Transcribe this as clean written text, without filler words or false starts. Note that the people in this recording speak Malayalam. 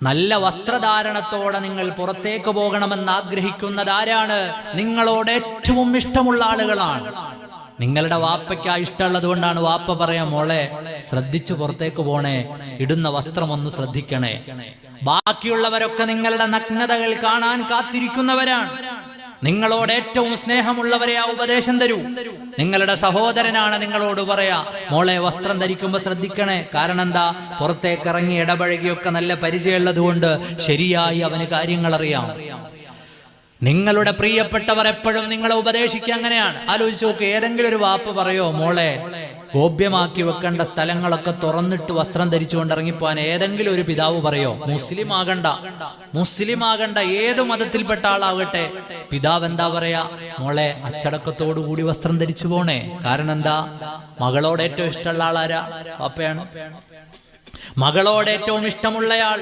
നല്ല വസ്ത്രധാരണത്തോടെ നിങ്ങൾ പുറത്തേക്ക് പോകണമെന്ന് ആഗ്രഹിക്കുന്നത് ആരാണ്? നിങ്ങളോട് ഏറ്റവും ഇഷ്ടമുള്ള ആളുകളാണ്. നിങ്ങളുടെ വാപ്പയ്ക്ക് ആ ഇഷ്ടമുള്ളത് കൊണ്ടാണ് വാപ്പ പറയാ, മോളെ ശ്രദ്ധിച്ചു പുറത്തേക്ക് പോണേ, ഇടുന്ന വസ്ത്രം ഒന്ന് ശ്രദ്ധിക്കണേ. ബാക്കിയുള്ളവരൊക്കെ നിങ്ങളുടെ നഗ്നതകൾ കാണാൻ കാത്തിരിക്കുന്നവരാണ്. നിങ്ങളോട് ഏറ്റവും സ്നേഹമുള്ളവരെ ആ ഉപദേശം തരൂ. നിങ്ങളുടെ സഹോദരനാണ് നിങ്ങളോട് പറയാ, മോളെ വസ്ത്രം ധരിക്കുമ്പോ ശ്രദ്ധിക്കണേ. കാരണം എന്താ? പുറത്തേക്ക് ഇറങ്ങി ഇടപഴകിയൊക്കെ നല്ല പരിചയമുള്ളത് കൊണ്ട് ശരിയായി അവന് കാര്യങ്ങൾ അറിയാം. നിങ്ങളുടെ പ്രിയപ്പെട്ടവർ എപ്പോഴും നിങ്ങളെ ഉപദേശിക്കുക അങ്ങനെയാണ്. ആലോചിച്ച് നോക്ക്, ഏതെങ്കിലും ഒരു വാപ്പ പറയോ, മോളെ ഗോപ്യമാക്കി വെക്കേണ്ട സ്ഥലങ്ങളൊക്കെ തുറന്നിട്ട് വസ്ത്രം ധരിച്ചുകൊണ്ട് ഇറങ്ങിപ്പോവാൻ ഏതെങ്കിലും ഒരു പിതാവ് പറയോ? മുസ്ലിം ആകണ്ട ഏത് മതത്തിൽപ്പെട്ട ആളാകട്ടെ, പിതാവ് എന്താ പറയാ? മോളെ അച്ചടക്കത്തോടു കൂടി വസ്ത്രം ധരിച്ചു പോണേ. കാരണം എന്താ? മകളോട് ഏറ്റവും ഇഷ്ടമുള്ള ആളാരാ? വാപ്പയാണ്. മകളോട് ഏറ്റവും ഇഷ്ടമുള്ളയാൾ